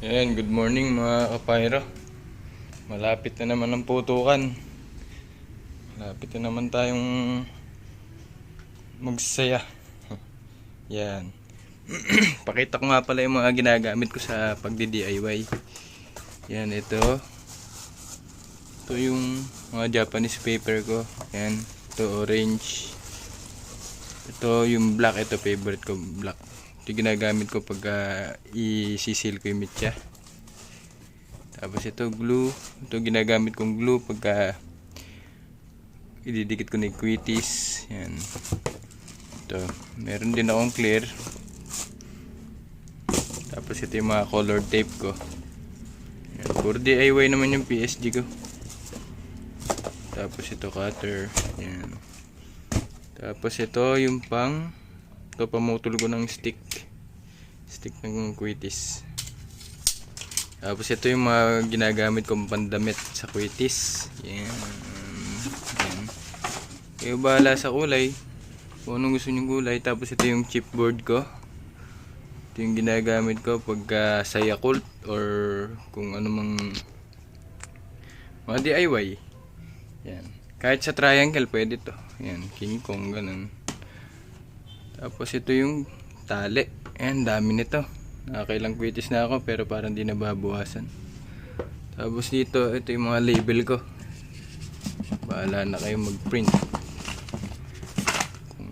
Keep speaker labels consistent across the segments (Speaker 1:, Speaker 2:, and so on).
Speaker 1: Ayan, good morning mga kapayro. Malapit na naman ang putukan. Malapit na naman tayong magsaya. Yan. Pakita ko nga pala yung mga ginagamit ko sa pagdi-DIY. Yan, ito. Ito yung mga Japanese paper ko. Yan, ito orange. Ito yung black, ito favorite ko, black. Ito ginagamit ko pag i-seal ko yung mitya. Tapos ito glue, ito ginagamit kong glue pagka ididikit ko na yung quitis. Yan. Ito, meron din akong clear. Tapos ito yung mga color tape ko. Yan, puro DIY naman yung PSG ko. Tapos ito cutter. Yan. Tapos ito yung ito pamutol ko ng stick ng quitis. Tapos ito yung mga ginagamit kong pandamit sa quitis. Yan. Yan. Kayo bahala sa kulay kung anong gusto nyong kulay. Tapos ito yung chipboard ko. Ito yung ginagamit ko pagka sa Yakult or kung ano mang mga DIY. Yan. Kahit sa triangle pwede to. Yan, King Kong ganun. Tapos ito yung tali. Ayan, dami nito. Nakakailang quitis na ako pero parang di nababawasan. Tapos dito, ito yung mga label ko. Bahala na kayo mag-print. Kung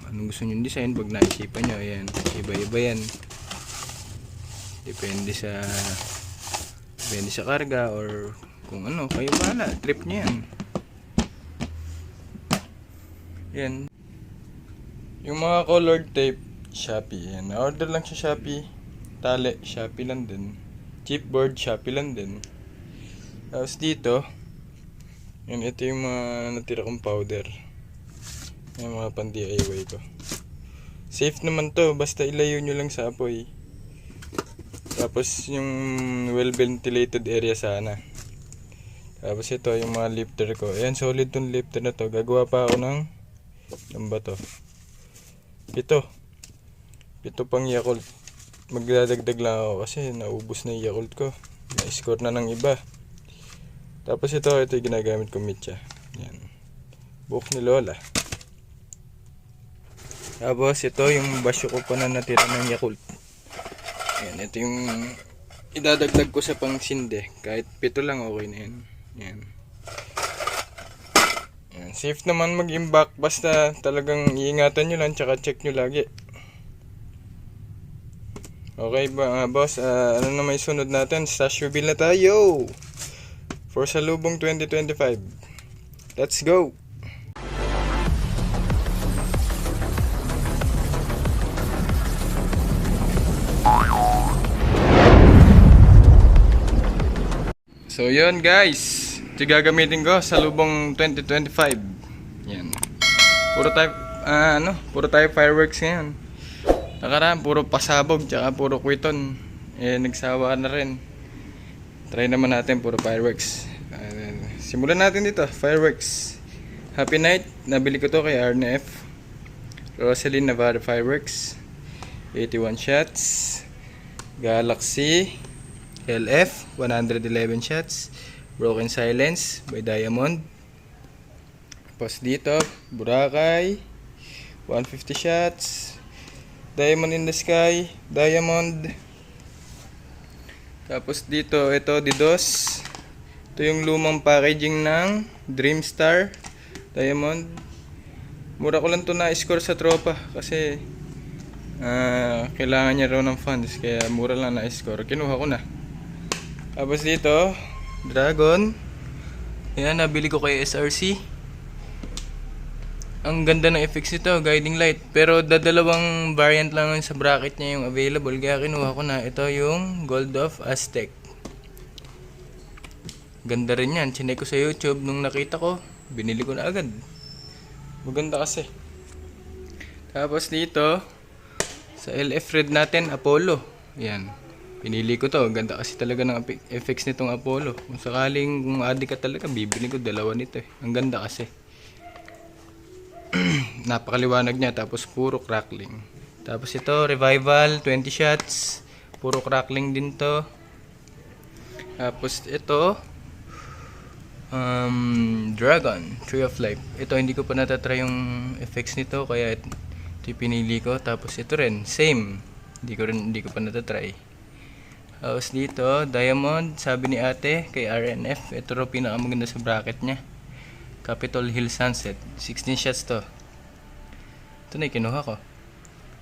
Speaker 1: anong gusto nyo design, pag naisipan nyo, ayan, iba-iba yan. Depende sa karga or kung ano, kayo bahala. Trip nyo yan. Yan. Yung mga colored tape, Shopee. Yan. Na-order lang sa Shopee. Tali, Shopee lang din. Chipboard, Shopee lang din. Tapos dito, yan, ito yung mga natira kong powder. Yung mga pan-DIY ko. Safe naman to, basta ilayo nyo lang sa apoy. Tapos yung well-ventilated area sana. Tapos ito yung mga lifter ko. Ayan, solid tong lifter na to. Gagawa pa ako ng ba to? Pito pang Yakult. Magdadagdag lang ako kasi naubos na yung Yakult ko. Na-score na ng iba. Tapos ito yung ginagamit ko mitya. Yan. Buhok ni Lola. Tapos ito yung basyo ko pa na natira ng Yakult. Yan, ito yung idadagdag ko sa pangsinde. Kahit pito lang okay na yan. Yan. Yan. Safe naman mag-imbak basta talagang iingatan nyo lang tsaka check nyo lagi. Okay ba boss, ano na may sunod natin? Stash reveal na tayo for Salubong 2025. Let's go! So yun guys, ito gagamitin ko sa Salubong 2025. Yan. Puro tayo fireworks ngayon. Nakaraan, puro pasabog, tsaka puro kwiton. Nagsawa na rin. Try naman natin, puro fireworks. Simulan natin dito, fireworks. Happy Night, nabili ko to kay RNF. Rosalyn Navarro Fireworks. 81 shots. Galaxy LF, 111 shots. Broken Silence by Diamond. Tapos dito, Boracay, 150 shots. Diamond in the Sky, Diamond. Tapos dito, ito Didos. Ito yung lumang packaging ng Dreamstar Diamond. Mura ko lang to na-score sa tropa kasi kailangan niya raw ng funds kaya mura lang na-score. Kinuha ko na. Tapos dito, Dragon. Ayan, nabili ko kay SRC. Ang ganda ng effects nito, guiding light. Pero dadalawang variant lang sa bracket niya yung available. Kaya kinuha ko na. Ito yung Gold of Aztec. Ganda rin yan. Chinek ko sa YouTube. Nung nakita ko, binili ko na agad. Maganda kasi. Tapos dito, sa LF Red natin, Apollo. Yan. Pinili ko to. Ganda kasi talaga ng effects nitong Apollo. Kung sakaling kung adik ka talaga, bibili ko dalawa nito eh. Ang ganda kasi. Napakaliwanag niya, tapos puro crackling. Tapos ito, Revival, 20 shots. Puro crackling din to. Tapos ito, Dragon, Tree of Life. Ito, hindi ko pa natatry yung effects nito, kaya ito yung pinili ko. Tapos ito rin, same. Hindi ko pa natatry. Tapos dito, Diamond, sabi ni ate, kay RNF. Ito rin pinakamaganda sa bracket niya. Capitol Hill Sunset. 16 shots to. Ito na yung kinuha ko.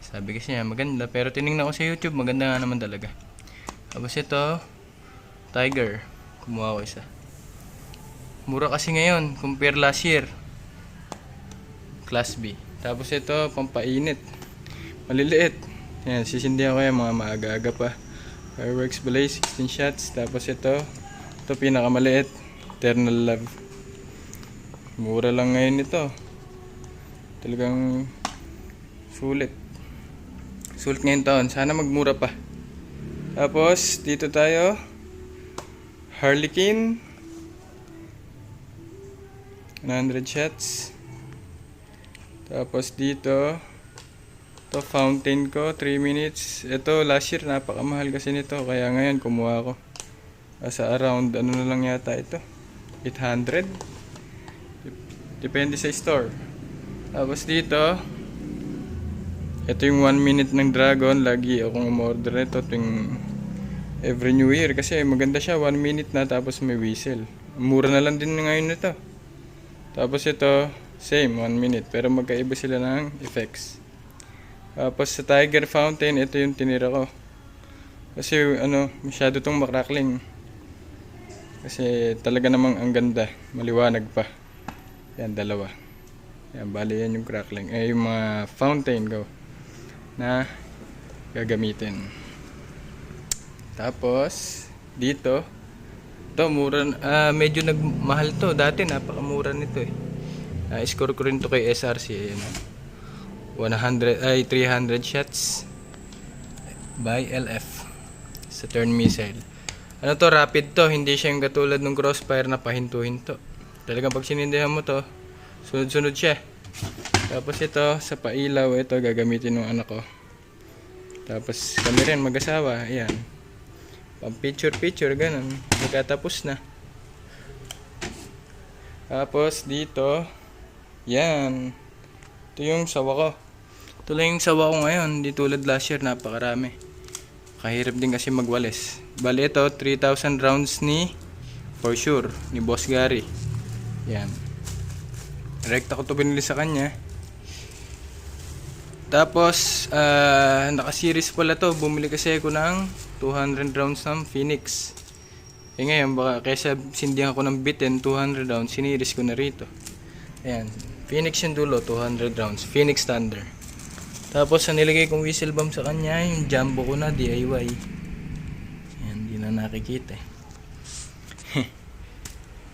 Speaker 1: Sabi kasi niya, maganda. Pero tinignan ko sa YouTube, maganda nga naman talaga. Tapos ito, Tiger. Kumuha ko isa. Mura kasi ngayon, compare last year. Class B. Tapos ito, pampainit. Maliliit. Yan, sisindihan ko yan, mga maaga-aga pa. Fireworks Blaze, 16 shots. Tapos ito pinakamaliit. Eternal Love. Mura lang ngayon ito. Talagang sulit. Sulit ngayon taon. Sana magmura pa. Tapos, dito tayo. Harlequin. 100 shots. Tapos dito, ito fountain ko, 3 minutes. Ito last year napakamahal kasi nito, kaya ngayon kumuha ko. Sa around ano na lang yata ito, 800. Depende sa store. Tapos dito, ito yung 1 minute ng Dragon. Lagi akong umorder nito tuwing every New Year kasi maganda siya, 1 minute na tapos may whistle. Mura na lang din ngayon nito. Tapos ito, same, 1 minute. Pero magkaiba sila ng effects. Tapos sa Tiger Fountain, ito yung tinira ko. Kasi masyado tong makrakling. Kasi talaga namang ang ganda. Maliwanag pa. Yan, dalawa. Yan, bali yan yung crackling. Yung mga fountain ko na gagamitin. Tapos, dito, ito, mura, medyo nagmahal to. Dati napakamura nito eh. Score ko rin to kay SRC. 300 shots by LF sa turn missile. Ano to, rapid to. Hindi siya yung katulad ng crossfire na pahinto-hinto. Talagang pag sinindihan mo to, sunod-sunod siya. Tapos ito, sa pailaw, ito gagamitin ng anak ko. Tapos kami rin mag-asawa. Ayan. Pang picture ganun, magkatapos na. Tapos dito, yan, ito yung sawa ko. Ito lang yung sawa ko ngayon. Di tulad last year, napakarami. Kahirap din kasi magwalis. Bali ito, 3,000 rounds for sure, ni Boss Gary. Yan, rekta ko to binili sa kanya. Tapos, naka-series pala to. Bumili kasi ako ng 200 rounds ng Phoenix. Ngayon, baka kaysa sindihan ko ng bitin, 200 rounds, siniris ko na rito. Ayan, Phoenix yung dulo, 200 rounds. Phoenix Thunder. Tapos, ang nilagay kong whistle bomb sa kanya, yung jumbo ko na, DIY. Ayan, di na nakikita.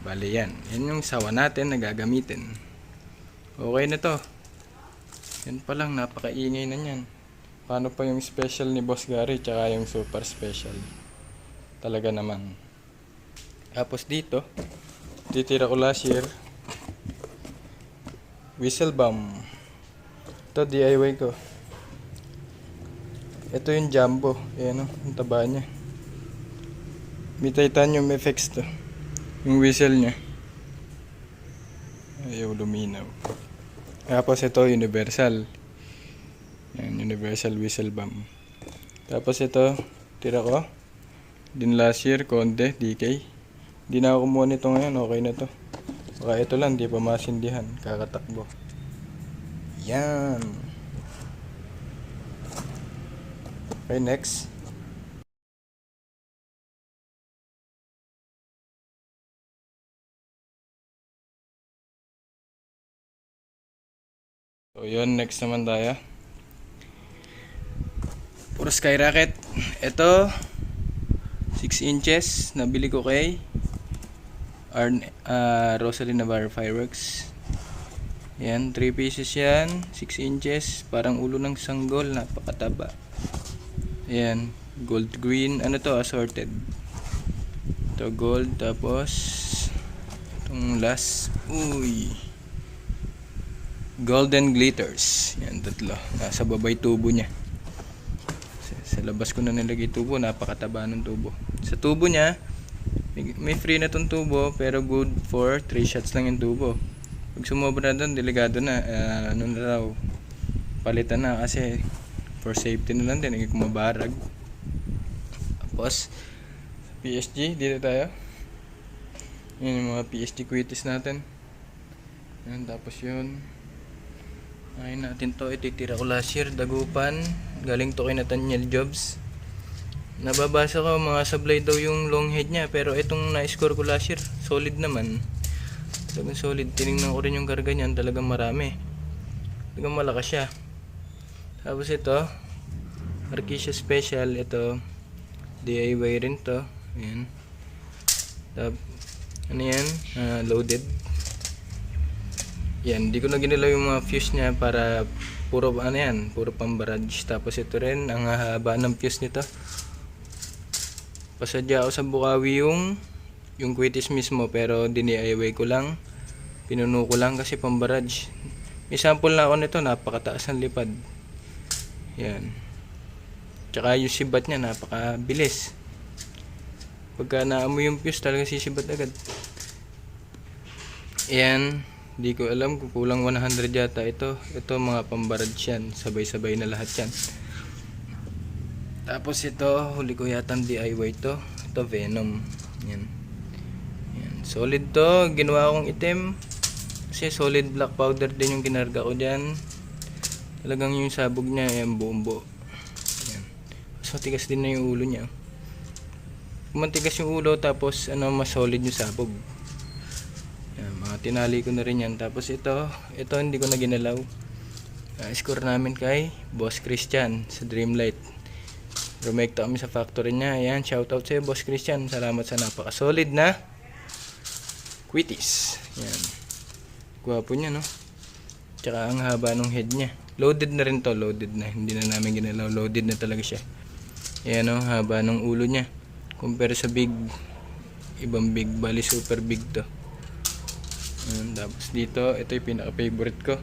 Speaker 1: Bali yan. Yan yung sawa natin na gagamitin. Okay na to. Yan pa lang, napakaingay na yan. Paano pa yung special ni Boss Gary tsaka yung super special. Talaga naman. Tapos dito, titira ko last year, whistle bomb. Ito DIY ko. Ito yung jumbo. Ayan o, ang taba niya. May titanium effects to. Yung whistle niya. Ayaw luminaw. Tapos ito, universal. Yan, universal whistle bomb. Tapos ito, tira ko. Din last year, Konde, DK. Di na ako kumuha nito ngayon, okay na to. Baka ito lang, di pa masindihan. Kakatakbo. Yan. Okay, next. So yun, next naman tayo. Puro skyrocket. Ito 6 inches, nabili ko kay Rosalyn Navarro Fireworks. Yan, 3 pieces yan, 6 inches, parang ulo ng sanggol, napakataba. Ayan, gold green, ano to, assorted. Ito gold, tapos itong last, golden glitters. Yan, tatlo. Nasa babay tubo niya. Sa labas ko na nilagay tubo, napakataba ng tubo. Sa tubo niya, May free na tong tubo, pero good for 3 shots lang yung tubo. Pag sumobra doon, delikado na. Ano na raw, palitan na kasi for safety na lang din, hindi kumabarag. Tapos, PSG, dito tayo. Yan yung mga PSG quitis natin. Yan, tapos yun. Ayun natin to, ititira ko last year, dagupan. Galing to kay Nathaniel Jobs. Nababasa ko mga sablay daw yung long head niya, pero itong na-score ko last year, solid naman. Talagang solid. Tinignan ko rin yung karga niyan, talagang marami. Talagang malakas siya. Tapos ito, Arkesia Special, ito DIY rin to. Ayan. Ano yan? Loaded. Yan, hindi ko na ginalaw yung mga fuse niya para puro ano yan, puro pambarage. Tapos ito rin, ang haba ng fuse nito. Pasadya ako sa Bukawi yung quitis mismo, pero DIY ko lang. Pinuno ko lang kasi pambarage. May sample na ako nito, napakataas ng lipad. Yan. Tsaka yung sibat niya, napakabilis. Pagka naamoy yung fuse, talaga sisibat agad. Yan. Di ko alam kung kulang 100 yata ito. Ito mga pambarage yan. Sabay-sabay na lahat yan. Tapos ito, huli ko yata ang DIY to. Ito Venom. Yan. Yan. Solid to. Ginawa kong itim. Kasi solid black powder din yung ginarga ko dyan. Talagang yung sabog niya, yan buo-buo. Yan. Mas matigas din na yung ulo niya. Matigas yung ulo, tapos mas solid yung sabog. Yan, mga tinali ko na rin yan. Tapos ito hindi ko na ginalaw. Score namin kay Boss Christian sa Dreamlight. Rumekta kami sa factory niya. Ayan, shoutout sa'yo Boss Christian. Salamat sa napaka-solid na quitis. Yan. Gwapo niya, no? Tsaka ang haba ng head niya. Loaded na rin to. Loaded na. Hindi na namin ginalaw. Loaded na talaga siya. Ayan, no? Haba ng ulo niya. Compare sa big. Ibang big. Bali super big to. Ayan, tapos dito, ito yung pinaka-favorite ko.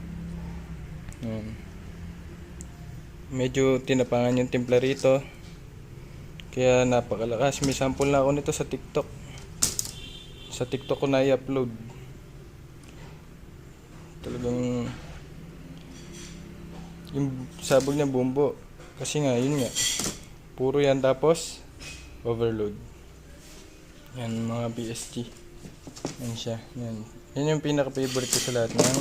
Speaker 1: Medyo tinapangan yung timpla rito. Kaya napakalakas. May sample na ako nito sa TikTok. Sa TikTok ko na i-upload. Talagang yung sabog niya bumbo. Kasi nga, yun nga. Puro yan, tapos overload. Yan, mga PSG. Yan siya. Yan. Yan yung pinaka-favorite ko sa lahat ng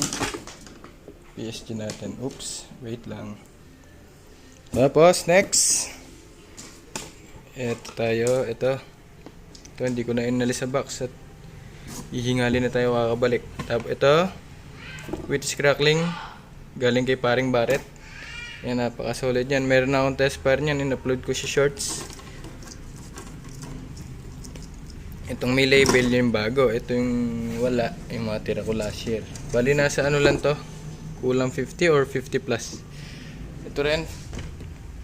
Speaker 1: PSG natin. Oops, wait lang. Tapos, next. Ito tayo. Ito hindi ko na inalis sa box at hihingali na tayo kakabalik. Tapos ito, quitis crackling. Galing kay paring Barrett. Yan, napaka-solid yan. Meron na akong test fire niyan. In-upload ko si shorts. Itong may label yung bago. Ito yung wala. Yung mga tira ko last year. Bali nasa ano lang to. Kulang 50 or 50 plus. Ito rin.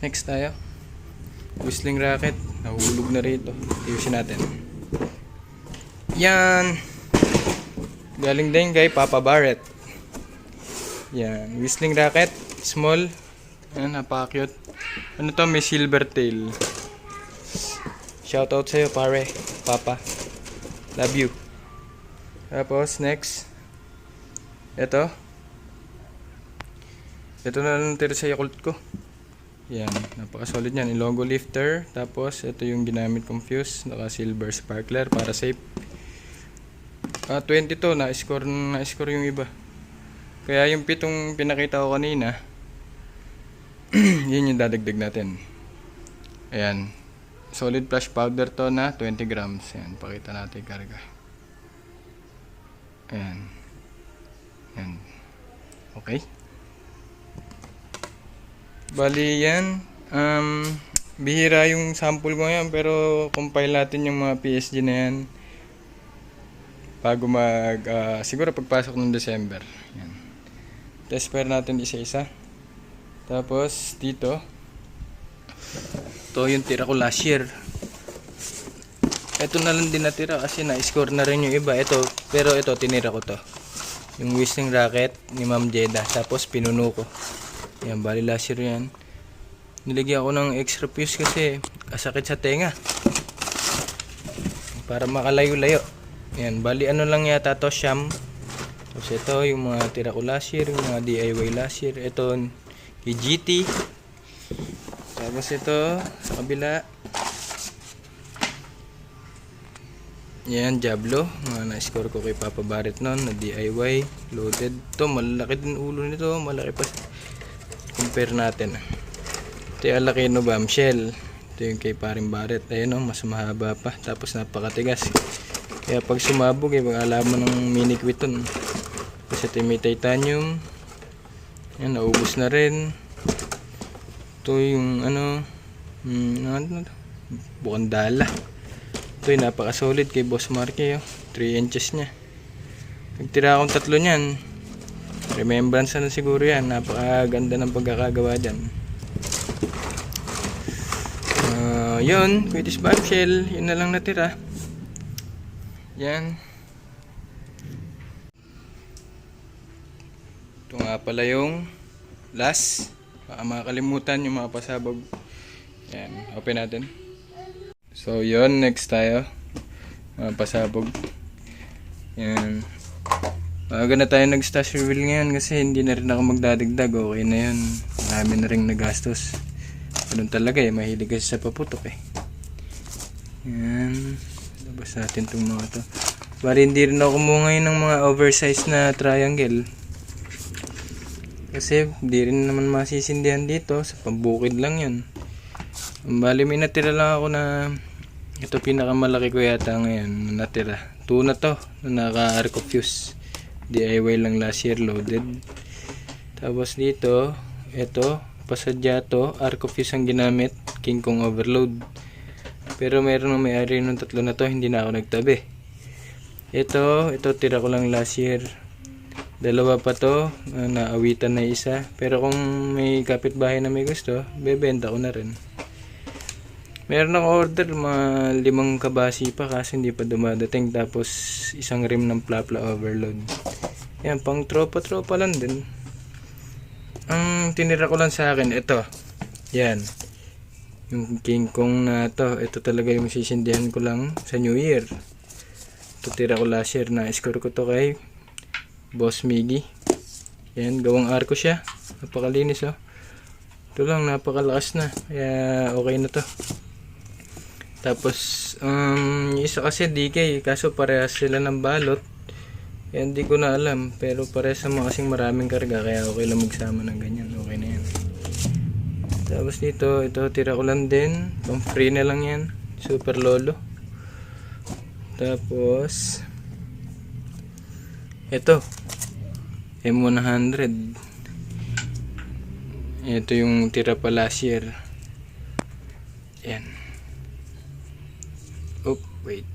Speaker 1: Next tayo. Whistling racket. Nahulog na rito. Ayusin natin. Yan. Galing din kay Papa Barrett. Yan. Whistling racket. Small. Yan. Napaka-cute. Ano to? May silver tail. Shoutout sa'yo pare. Papa. Love you. Tapos next. Ito. Ito na lang tira sa Yakult ko. Yan, napaka-solid yan. Ilonggo lifter. Tapos, ito yung ginamit kong fuse. Naka-silver sparkler para safe. 20 to. Na-score yung iba. Kaya yung pitong pinakita ko kanina, yun yung dadagdag natin. Ayan. Solid flash powder to na 20 grams. Ayan, pakita natin karga. Ayan. Ayan. Okay. Bali yan, bihira yung sample ko ngayon, pero compile natin yung mga PSG na yan bago siguro pagpasok ng December. Yan. Test pair natin isa-isa. Tapos dito, ito yung tira ko last year. Ito na lang din natira kasi na-score na rin yung iba. Pero ito tinira ko to. Yung whistling racket ni Ma'am Jeda. Tapos pinuno ko. Yan, bali last year yan. Nilagyan ako ng extra fuse kasi kasakit sa tenga. para makalayo-layo. Yan, bali ano lang yata to, siyam. Tapos ito yung mga tira ko last year, yung mga DIY last year. Ito kay GT. Tapos ito sa kabila, yan, Diablo, mga na-score ko kay Papa Barrett noon na DIY, loaded. Ito, malaki din ulo nito, malaki pa. Compare natin. Ito yung Alakino Bombshell. Ito yung kay Paring Barrett. Ayun o, mas mahaba pa. Tapos napakatigas. Kaya pag sumabog, mag-alaman ng mini quiton. Tapos ito yung may titanium. Yan, naubos na rin. Ito yung Bukandala. Ito yung napaka-solid kay Boss Marky. 3 inches niya. Nagtira akong 3 niyan. Remembrance na siguro yan. Napakaganda ng pagkakagawa dyan. Yun, Quitis Bombshell. Yun na lang natira. Yan. Ito nga pala yung last. Baka makakalimutan yung mga pasabog. Yan, open natin. So yun, next tayo. Mga pasabog. Yan. Bago na tayo nag-stash reveal ngayon kasi hindi na rin ako magdadagdag. Okay na yun. Marami na rin nagastos. Ganun talaga mahilig kasi sa paputok Yan. Labas natin itong mga to. Bari hindi rin ako kumuha ngayon ng mga oversized na triangle. Kasi hindi rin naman masisindihan dito. Sa pambukid lang yun. Bali may natira lang ako na ito pinakamalaki ko yata ngayon na natira. 2 na to na naka-arco fuse. DIY lang last year, loaded. Tapos dito, ito pasadya to, arco fuse ang ginamit, King Kong overload. Pero meron ng may-ari ng 3 na to, hindi na ako nagtabi. Ito tira ko lang last year. 2 pa to, naawitan na isa. Pero kung may kapitbahay na may gusto, bebenta ko na rin. Meron akong order mga 5 kabasi pa kasi hindi pa dumadating. Tapos isang rim ng Plapla overload. Yan, pang tropa lang din. Ang tinira ko lang sa akin, ito. Yan. Yung King Kong na to. Ito talaga yung sisindihan ko lang sa New Year. Ito tira ko last year na score ko to kay Boss Miggy. Yan, gawang arko siya. Napakalinis Ito lang, napakalakas na. Kaya okay na to. Tapos, yung isa kasi DK, kaso parehas sila ng balot. Kaya hindi ko na alam, pero parehas naman kasing maraming karga, kaya okay lang magsama ng ganyan. Okay na yan. Tapos dito, ito tira ko lang din. Pang free na lang yan. Super Lolo. Tapos, ito. M100. Ito yung tira pa last year. Yan. Oh, wait.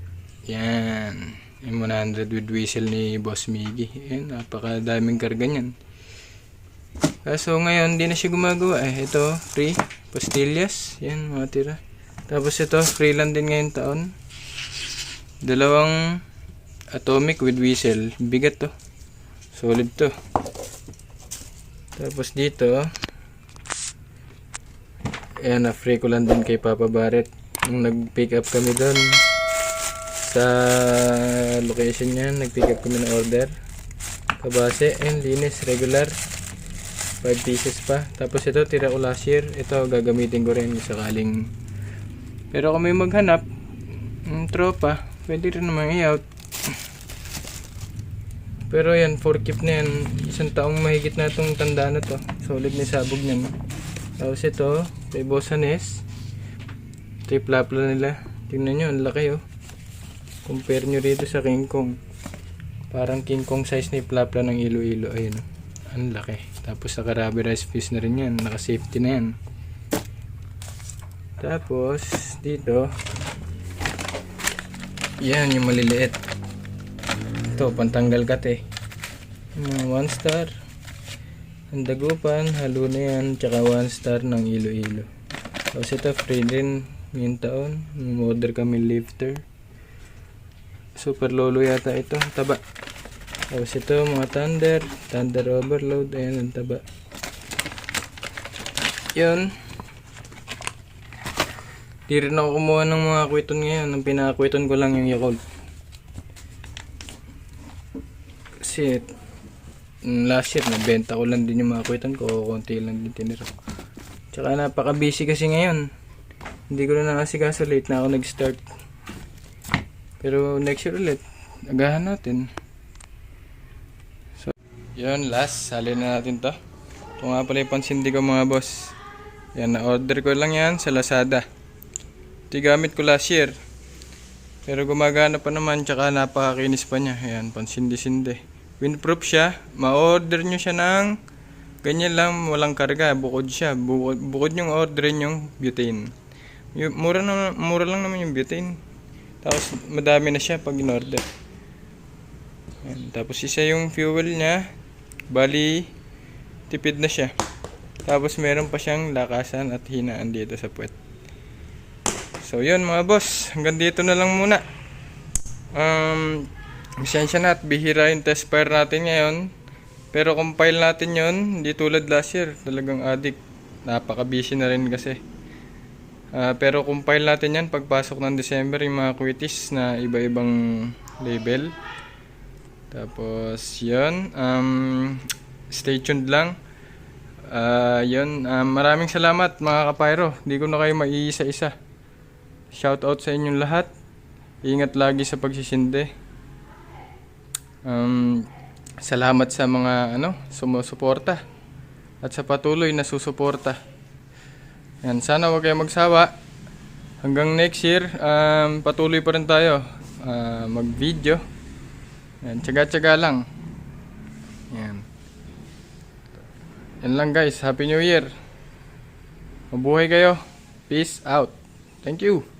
Speaker 1: Yan. M100 with whistle ni Boss Miggy. Yan, napakadaming karga niyan. Kaso ngayon, hindi na siya gumagawa Ito, free. Pastillas. Yan, mga tira. Tapos ito, free lang din ngayon taon. 2 atomic with whistle. Bigat to. Solid to. Tapos dito, ayan, na-free ko lang din kay Papa Barrett. Nung nag-pick up kami doon sa location niya, nag-pick up kami ng order. Kabase, and linis, regular. 5 pieces pa. Tapos ito, tira ko last year. Ito, gagamitin ko rin sakaling. Pero kung may maghanap, tropa, pwede rin naman i-out. Pero yan, 4 keep na yan. 1 taong mahigit na itong tanda na to. Solid na sabog niyan. Tapos ito, kay Boss Hanes. Ito yung Plapla nila. Tingnan nyo, ang laki Compare nyo rito sa King Kong. Parang King Kong size na yung Plapla ng Iloilo. Ayun ang laki. Tapos sa rubberized piece na rin yan. Naka-safety na yan. Tapos dito, yan yung maliliit. Ito, pantanggal kate. Mga 1 star. Ang dagupan, halo na yan. Tsaka 1 star ng Iloilo. Tapos ito, free din ngayong taon. Order kami lifter. Super Lolo yata ito. Taba. Tapos ito, mga Thunder overload. Ayan, ang taba. Yun. Di rin ako kumuha ng mga kwiton ngayon. Ang pinakakwiton ko lang yung Yakult. Kasi last year nabenta ko lang din yung mga kwiton ko. Konti lang din tinira. Tsaka napaka-busy kasi ngayon. Hindi ko na nakasikaso, late na ako nag-start. Pero next year ulit, agahan natin. So, yun, last. Salin na natin to. Ito nga pala yung pansindi ko mga boss. Yan, na-order ko lang yan sa Lazada. Ito gamit ko last year. Pero gumagana pa naman, tsaka napakakinis pa niya. Ayan, pansindi-sindi. Windproof siya. Ma-order nyo siya ng ganyan lang, walang karga. Bukod siya. Bukod yung orderin yung butane. Mura lang naman yung butane. Tapos madami na siya pag in-order. Ayan, tapos isa yung fuel niya. Bali, tipid na siya. Tapos meron pa siyang lakasan at hinaan dito sa puwet. So yun mga boss, hanggang dito na lang muna. Lisensya na at bihira yung test fire natin ngayon. Pero compile natin yun, hindi tulad last year. Talagang addict, napaka-busy na rin kasi. Pero compile natin yan pagpasok ng December, yung mga quitis na iba-ibang label. Tapos yun, stay tuned lang. Maraming salamat mga kapayro. Hindi ko na kayo maiisa-isa. Shoutout sa inyong lahat. Ingat lagi sa pagsisindi. Salamat sa mga sumusuporta at sa patuloy na susuporta. Yan, sana wag kayo magsawa. Hanggang next year, patuloy pa rin tayo mag-video. Yan, tsaga-tsaga lang. Yan. Yan lang guys, Happy New Year. Mabuhay kayo. Peace out. Thank you.